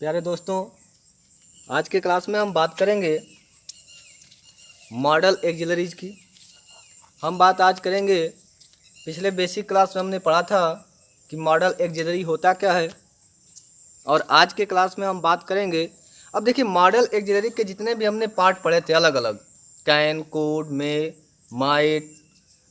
प्यारे दोस्तों, आज के क्लास में हम बात करेंगे मॉडल एक्सिलरीज की। हम बात आज करेंगे, पिछले बेसिक क्लास में हमने पढ़ा था कि मॉडल एक्सिलरी होता क्या है, और आज के क्लास में हम बात करेंगे। अब देखिए, मॉडल एक्सिलरी के जितने भी हमने पार्ट पढ़े थे अलग अलग, can, could, may, might,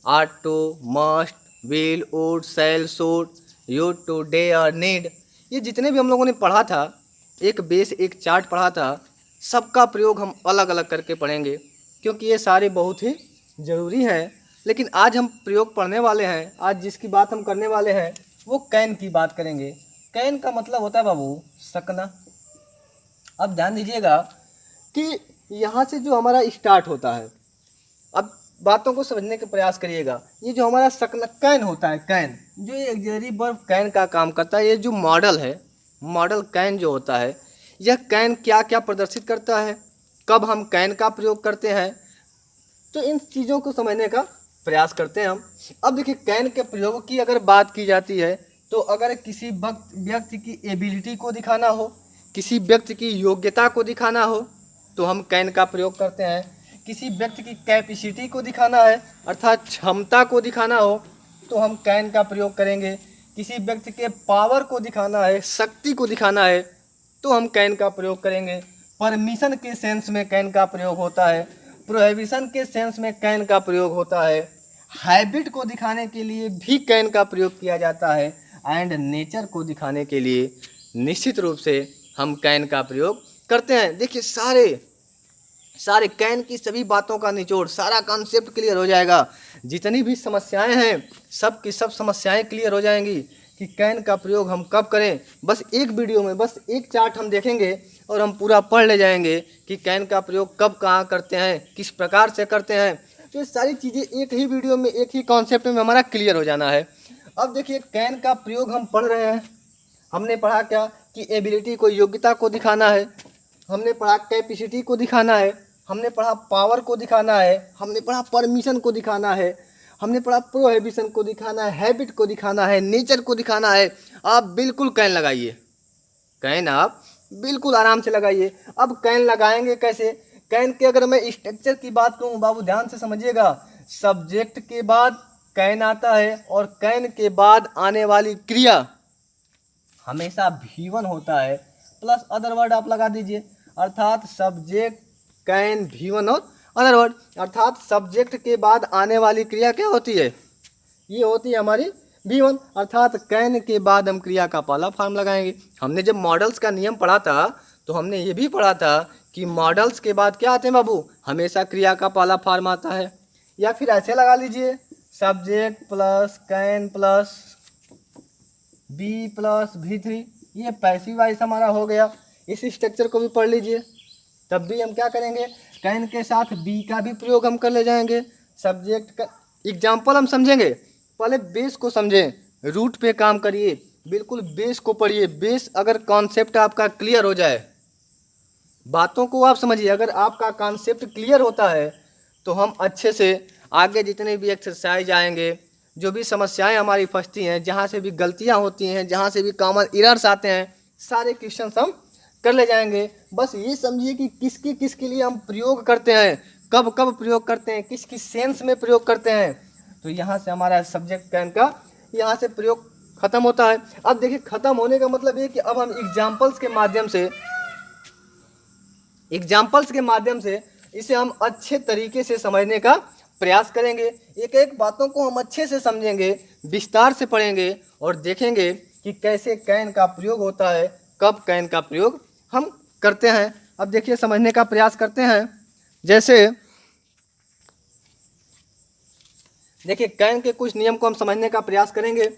ought to, must, will, would, shall, should, used, to, dare और नीड, ये जितने भी हम लोगों ने पढ़ा था, एक बेस एक चार्ट पढ़ा था, सबका प्रयोग हम अलग अलग करके पढ़ेंगे क्योंकि ये सारे बहुत ही ज़रूरी हैं। लेकिन आज हम प्रयोग पढ़ने वाले हैं, आज जिसकी बात हम करने वाले हैं वो कैन की बात करेंगे। कैन का मतलब होता है बाबू सकना। अब ध्यान दीजिएगा कि यहाँ से जो हमारा स्टार्ट होता है, अब बातों को समझने का प्रयास करिएगा। ये जो हमारा सकना कैन होता है, कैन जो ये एक्सिलरी वर्ब कैन का काम करता है, ये जो मॉडल है, मॉडल कैन जो होता है, यह कैन क्या क्या प्रदर्शित करता है, कब हम कैन का प्रयोग करते हैं, तो इन चीज़ों को समझने का प्रयास करते हैं हम। अब देखिए, कैन के प्रयोग की अगर बात की जाती है तो अगर किसी व्यक्ति की एबिलिटी को दिखाना हो, किसी व्यक्ति की योग्यता को दिखाना हो तो हम कैन का प्रयोग करते हैं। किसी व्यक्ति की कैपेसिटी को दिखाना है अर्थात क्षमता को दिखाना हो तो हम कैन का प्रयोग करेंगे। किसी व्यक्ति के पावर को दिखाना है, शक्ति को दिखाना है तो हम कैन का प्रयोग करेंगे। परमिशन के सेंस में कैन का प्रयोग होता है, प्रोहिबिशन के सेंस में कैन का प्रयोग होता है, हैबिट को दिखाने के लिए भी कैन का प्रयोग किया जाता है, एंड नेचर को दिखाने के लिए निश्चित रूप से हम कैन का प्रयोग करते हैं। देखिए, सारे कैन की सभी बातों का निचोड़, सारा कॉन्सेप्ट क्लियर हो जाएगा। जितनी भी समस्याएं हैं सब की सब समस्याएं क्लियर हो जाएंगी कि कैन का प्रयोग हम कब करें। बस एक वीडियो में बस एक चार्ट हम देखेंगे और हम पूरा पढ़ ले जाएंगे कि कैन का प्रयोग कब कहाँ करते हैं, किस प्रकार से करते हैं। तो ये सारी चीज़ें एक ही वीडियो में, एक ही कॉन्सेप्ट में हमारा क्लियर हो जाना है। अब देखिए, कैन का प्रयोग हम पढ़ रहे हैं। हमने पढ़ा क्या कि एबिलिटी को, योग्यता को दिखाना है, हमने पढ़ा कैपेसिटी को दिखाना है, हमने पढ़ा पावर को दिखाना है, हमने पढ़ा परमिशन को दिखाना है, हमने पढ़ा प्रोहिबिशन को दिखाना है, हैबिट को दिखाना है, नेचर को दिखाना है। आप बिल्कुल कैन लगाइए, कैन आप बिल्कुल आराम से लगाइए। अब कैन लगाएंगे कैसे? कैन के अगर मैं स्ट्रक्चर की बात करूँ बाबू, ध्यान से समझिएगा। सब्जेक्ट के बाद कैन आता है और कैन के बाद आने वाली क्रिया हमेशा V1 होता है, प्लस अदर वर्ड आप लगा दीजिए, अर्थात सब्जेक्ट कैन V1 और अदर वर्ड, अर्थात सब्जेक्ट के बाद आने वाली क्रिया क्या होती है? ये होती है हमारी V1, अर्थात कैन के बाद हम क्रिया का पहला फॉर्म लगाएंगे। हमने जब मॉडल्स का नियम पढ़ा था तो हमने ये भी पढ़ा था कि मॉडल्स के बाद क्या आते हैं बाबू? हमेशा क्रिया का पहला फॉर्म आता है। या फिर ऐसे लगा लीजिए, subject plus can plus B plus V3, ये पैसिव वॉइस हमारा हो गया। इस स्ट्रक्चर को भी पढ़ लीजिए। तब भी हम क्या करेंगे, कैन के साथ B का भी प्रयोग हम कर ले जाएंगे। सब्जेक्ट का एग्जाम्पल हम समझेंगे, पहले बेस को समझें, रूट पे काम करिए, बिल्कुल बेस को पढ़िए। बेस अगर कॉन्सेप्ट आपका क्लियर हो जाए, बातों को आप समझिए, अगर आपका कॉन्सेप्ट क्लियर होता है तो हम अच्छे से आगे जितने भी एक्सरसाइज आएंगे, जो भी समस्याएं हमारी फंसती हैं, जहाँ से भी गलतियाँ होती हैं, जहाँ से भी कॉमन एरर्स आते हैं, सारे क्वेश्चंस हम कर ले जाएंगे। बस ये समझिए कि किसके लिए हम प्रयोग करते हैं, कब कब प्रयोग करते हैं, किस किस सेंस में प्रयोग करते हैं। तो यहाँ से हमारा सब्जेक्ट कैन का यहाँ से प्रयोग खत्म होता है। अब देखिए, खत्म होने का मतलब ये कि अब हम एग्जाम्पल्स के माध्यम से इसे हम अच्छे तरीके से समझने का प्रयास करेंगे। एक एक बातों को हम अच्छे से समझेंगे, विस्तार से पढ़ेंगे और देखेंगे कि कैसे कैन का प्रयोग होता है, कब कैन का प्रयोग हम करते हैं। अब देखिए, समझने का प्रयास करते हैं। जैसे देखिए, कैन के कुछ नियम को हम समझने का प्रयास करेंगे।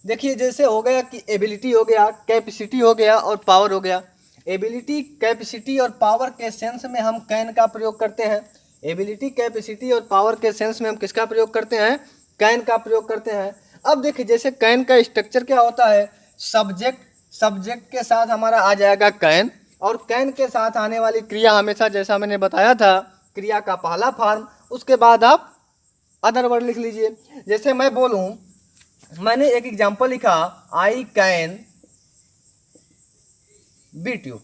देखिए, जैसे हो गया कि एबिलिटी हो गया, कैपेसिटी हो गया और पावर हो गया। एबिलिटी, कैपेसिटी और पावर के सेंस में हम कैन का प्रयोग करते हैं। एबिलिटी, कैपेसिटी और पावर के सेंस में हम किसका प्रयोग करते हैं? कैन का प्रयोग करते हैं। अब देखिए, जैसे कैन का स्ट्रक्चर क्या होता है, सब्जेक्ट के साथ हमारा आ जाएगा कैन, और कैन के साथ आने वाली क्रिया हमेशा, जैसा मैंने बताया था, क्रिया का पहला फॉर्म, उसके बाद आप अदर वर्ड लिख लीजिए। जैसे मैं बोलूं, मैंने एक एग्जांपल लिखा, आई कैन बीट यू।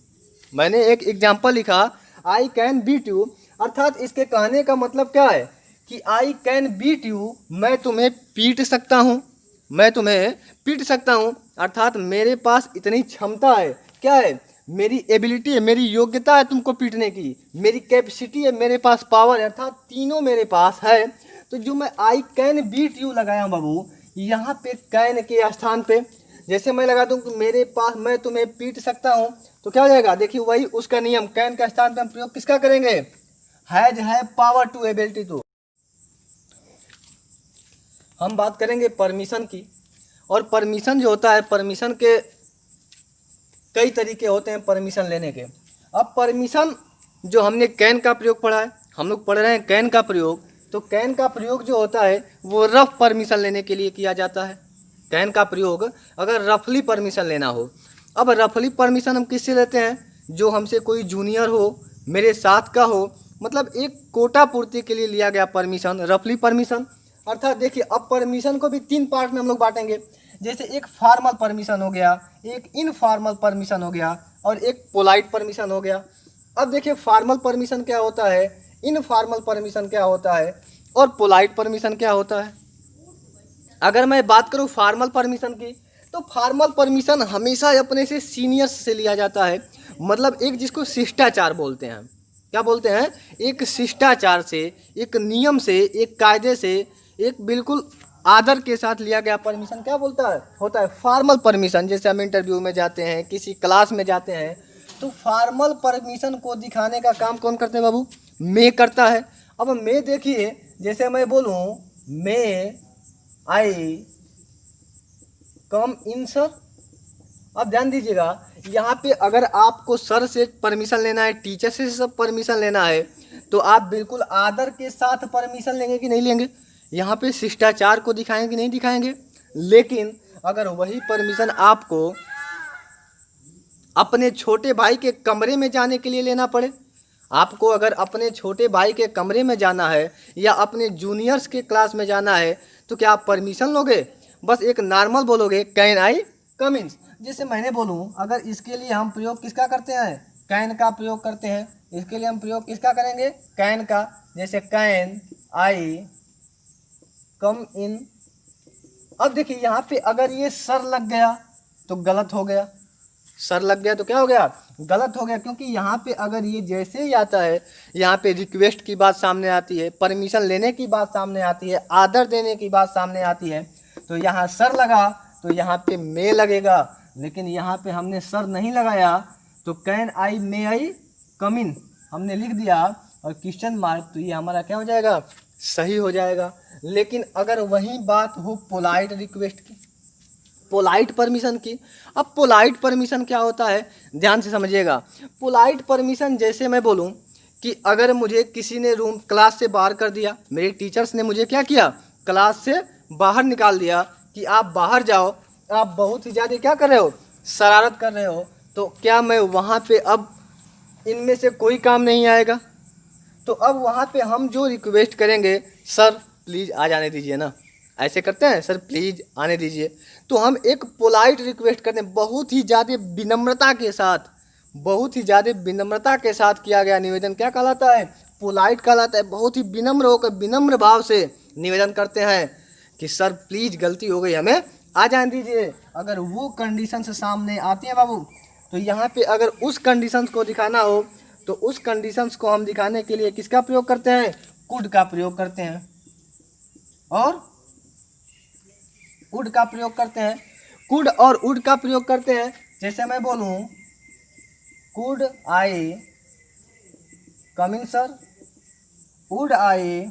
मैंने एक एग्जाम्पल लिखा, आई कैन बीट यू, अर्थात इसके कहने का मतलब क्या है कि आई कैन बीट यू, मैं तुम्हें पीट सकता हूँ, मैं तुम्हें पीट सकता हूँ, अर्थात मेरे पास इतनी क्षमता है, क्या है, मेरी एबिलिटी है, मेरी योग्यता है तुमको पीटने की, मेरी कैपेसिटी है, मेरे पास पावर है, अर्थात तीनों मेरे पास है। तो जो मैं आई कैन बीट यू लगाया हूँ बाबू, यहाँ पे कैन के स्थान पे जैसे मैं लगा दूँ कि मेरे पास, मैं तुम्हें पीट सकता हूँ, तो क्या हो जाएगा, देखिए वही उसका नियम, कैन का स्थान पे हम प्रयोग किसका करेंगे, हैज है पावर टू, एबिलिटी टू। हम बात करेंगे परमिशन की, और परमिशन जो होता है, परमिशन के कई तरीके होते हैं परमिशन लेने के। अब परमिशन जो हमने कैन का प्रयोग पढ़ा है, हम लोग पढ़ रहे हैं कैन का प्रयोग, तो कैन का प्रयोग जो होता है वो रफ परमिशन लेने के लिए किया जाता है। कैन का प्रयोग अगर रफली परमिशन लेना हो, अब रफली परमिशन हम किससे लेते हैं, जो हमसे कोई जूनियर हो, मेरे साथ का हो, मतलब एक कोटा पूर्ति के लिए लिया गया परमिशन, रफली परमिशन। अर्थात देखिए, अब परमिशन को भी 3 पार्ट में हम लोग बांटेंगे, जैसे एक फॉर्मल परमिशन हो गया, एक इनफॉर्मल परमिशन हो गया, और एक पोलाइट परमिशन हो गया। अब देखिए फॉर्मल परमिशन क्या होता है, इनफॉर्मल परमिशन क्या होता है, और पोलाइट परमिशन क्या होता है। अगर मैं बात करूं फॉर्मल परमिशन की, तो फॉर्मल परमिशन हमेशा अपने से सीनियर्स से लिया जाता है, मतलब एक जिसको शिष्टाचार बोलते हैं, क्या बोलते हैं, एक शिष्टाचार से, एक नियम से, एक कायदे से, एक बिल्कुल आदर के साथ लिया गया परमिशन क्या बोलता है, होता है फॉर्मल परमिशन। जैसे हम इंटरव्यू में जाते हैं, किसी क्लास में जाते हैं, तो फॉर्मल परमिशन को दिखाने का काम कौन करते हैं बाबू, मैं करता है। अब मैं देखिए, जैसे मैं बोलूँ मे आई कम इन सर, अब ध्यान दीजिएगा, यहाँ पे अगर आपको सर से परमिशन लेना है, टीचर से सब परमिशन लेना है, तो आप बिल्कुल आदर के साथ परमिशन लेंगे कि नहीं लेंगे, यहाँ पे शिष्टाचार को दिखाएंगे कि नहीं दिखाएंगे। लेकिन अगर वही परमिशन आपको अपने छोटे भाई के कमरे में जाने के लिए लेना पड़े, आपको अगर अपने छोटे भाई के कमरे में जाना है या अपने जूनियर्स के क्लास में जाना है, तो क्या आप परमिशन लोगे, बस एक नॉर्मल बोलोगे कैन आई कम इन। जैसे मैंने बोलूँ, अगर इसके लिए हम प्रयोग किसका करते हैं, कैन का प्रयोग करते हैं, इसके लिए हम प्रयोग किसका करेंगे, कैन का। जैसे कैन आई कम इन। अब देखिए यहाँ पे अगर ये सर लग गया तो गलत हो गया, सर लग गया तो क्या हो गया, गलत हो गया, क्योंकि यहाँ पे अगर ये जैसे ही आता है, यहाँ पे रिक्वेस्ट की बात सामने आती है, परमिशन लेने की बात सामने आती है, आदर देने की बात सामने आती है, तो यहाँ सर लगा तो यहाँ पे मे लगेगा। लेकिन यहाँ पे हमने सर नहीं लगाया, तो कैन आई मे आई कम इन हमने लिख दिया और क्वेश्चन मार्क, तो ये हमारा क्या हो जाएगा, सही हो जाएगा। लेकिन अगर वही बात हो पोलाइट रिक्वेस्ट की, पोलाइट परमिशन की, अब पोलाइट परमिशन क्या होता है, ध्यान से समझिएगा। पोलाइट परमिशन जैसे मैं बोलूं कि अगर मुझे किसी ने रूम क्लास से बाहर कर दिया, मेरे टीचर्स ने मुझे क्या किया, क्लास से बाहर निकाल दिया कि आप बाहर जाओ, आप बहुत ही ज़्यादा क्या कर रहे हो, शरारत कर रहे हो, तो क्या मैं वहाँ पे अब इनमें से कोई काम नहीं आएगा। तो अब वहाँ पे हम जो रिक्वेस्ट करेंगे, सर प्लीज़ आ जाने दीजिए ना, ऐसे करते हैं, सर प्लीज़ आने दीजिए, तो हम एक पोलाइट रिक्वेस्ट करते हैं, बहुत ही ज़्यादा विनम्रता के साथ, बहुत ही ज़्यादा विनम्रता के साथ किया गया निवेदन क्या कहलाता है, पोलाइट कहलाता है। बहुत ही विनम्र होकर, विनम्र भाव से निवेदन करते हैं कि सर प्लीज़ गलती हो गई, हमें आ जाने दीजिए। अगर वो कंडीशन से सामने आती है बाबू, तो यहाँ पे अगर उस कंडीशंस को दिखाना हो, तो उस कंडीशंस को हम दिखाने के लिए किसका प्रयोग करते हैं, कुड का प्रयोग करते हैं, और उड का प्रयोग करते हैं, कुड और उड का प्रयोग करते हैं। जैसे मैं बोलूँ could I come in sir, would I,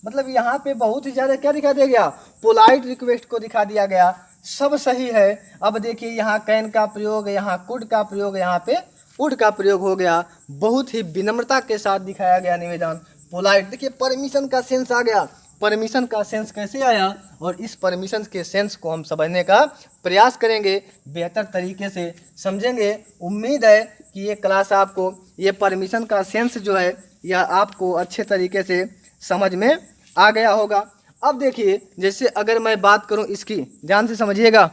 मतलब यहाँ पे बहुत ही ज़्यादा क्या दिखा दिया गया, पोलाइट रिक्वेस्ट को दिखा दिया गया, सब सही है। अब देखिए यहाँ कैन का प्रयोग, यहाँ कुड का प्रयोग, यहाँ पे वुड का प्रयोग हो गया, बहुत ही विनम्रता के साथ दिखाया गया निवेदन, पोलाइट। देखिए परमिशन का सेंस आ गया, परमिशन का सेंस कैसे आया, और इस परमिशन के सेंस को हम समझने का प्रयास करेंगे, बेहतर तरीके से समझेंगे। उम्मीद है कि ये क्लास आपको, ये परमिशन का सेंस जो है यह आपको अच्छे तरीके से समझ में आ गया होगा। अब देखिए, जैसे अगर मैं बात करूं इसकी, ध्यान से समझिएगा,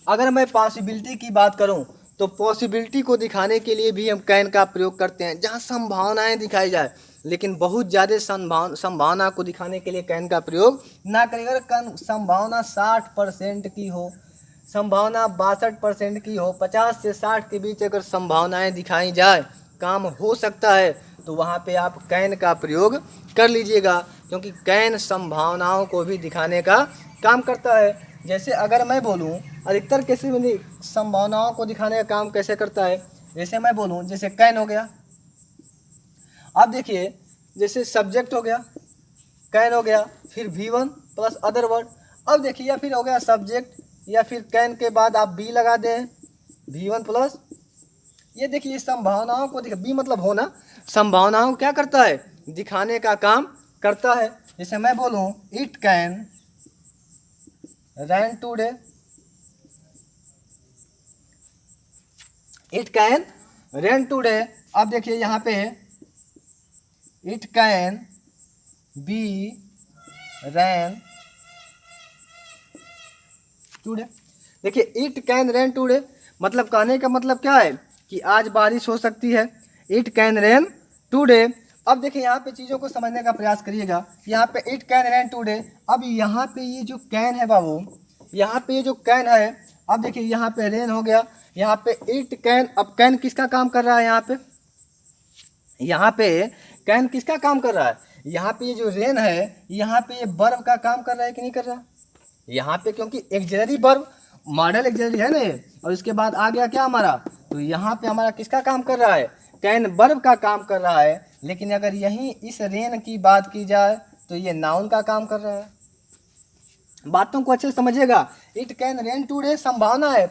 अगर मैं पॉसिबिलिटी की बात करूं तो पॉसिबिलिटी को दिखाने के लिए भी हम कैन का प्रयोग करते हैं, जहां संभावनाएं दिखाई जाए। लेकिन बहुत ज़्यादा संभावना को दिखाने के लिए कैन का प्रयोग ना करें। अगर संभावना 60% की हो, संभावना 62% की हो, 50 से 60 के बीच अगर संभावनाएं दिखाई जाए, काम हो सकता है, तो वहाँ पे आप कैन का प्रयोग कर लीजिएगा, क्योंकि कैन संभावनाओं को भी दिखाने का काम करता है। जैसे अगर मैं बोलूँ अधिकतर कैसे में संभावनाओं को दिखाने का काम कैसे करता है, जैसे मैं बोलूँ, जैसे कैन हो गया। अब देखिए, जैसे सब्जेक्ट हो गया, कैन हो गया, फिर V1 प्लस अदर वर्ड। अब देखिए, या फिर हो गया सब्जेक्ट, या फिर कैन के बाद आप बी लगा दें, V1 प्लस, ये देखिए संभावनाओं को बी मतलब हो ना, संभावनाओं क्या करता है, दिखाने का काम करता है। जैसे मैं बोलूँ it can rain today, it can rain today. अब देखिए यहाँ पे it can be rain today. देखिए इट कैन रेन टूडे मतलब कहने का मतलब क्या है कि आज बारिश हो सकती है, इट कैन रेन टूडे। अब देखिए यहाँ पे चीज़ों को समझने का प्रयास करिएगा। यहाँ पे इट कैन रेन टूडे, अब यहाँ पे ये जो कैन है बाबू, यहाँ पे ये जो कैन है, अब देखिए यहाँ पे रेन हो गया, यहाँ पे इट कैन। अब कैन किसका काम कर रहा है, यहाँ पे कैन किसका काम कर रहा है, यहाँ पे ये जो रेन है, यहाँ पे ये वर्ब का काम कर रहा है कि नहीं कर रहा, यहाँ पे क्योंकि एक्सिलरी वर्ब, मॉडल एक्सिलरी है ना, और इसके बाद आ गया क्या हमारा, तो यहाँ पे हमारा किसका काम कर रहा है, कैन वर्ब का काम कर रहा है। लेकिन अगर यहीं इस रेन की बात की जाए तो ये नाउन का काम कर रहा है। बातों को अच्छे से समझिएगा। इट कैन रेन टूडे संभावना है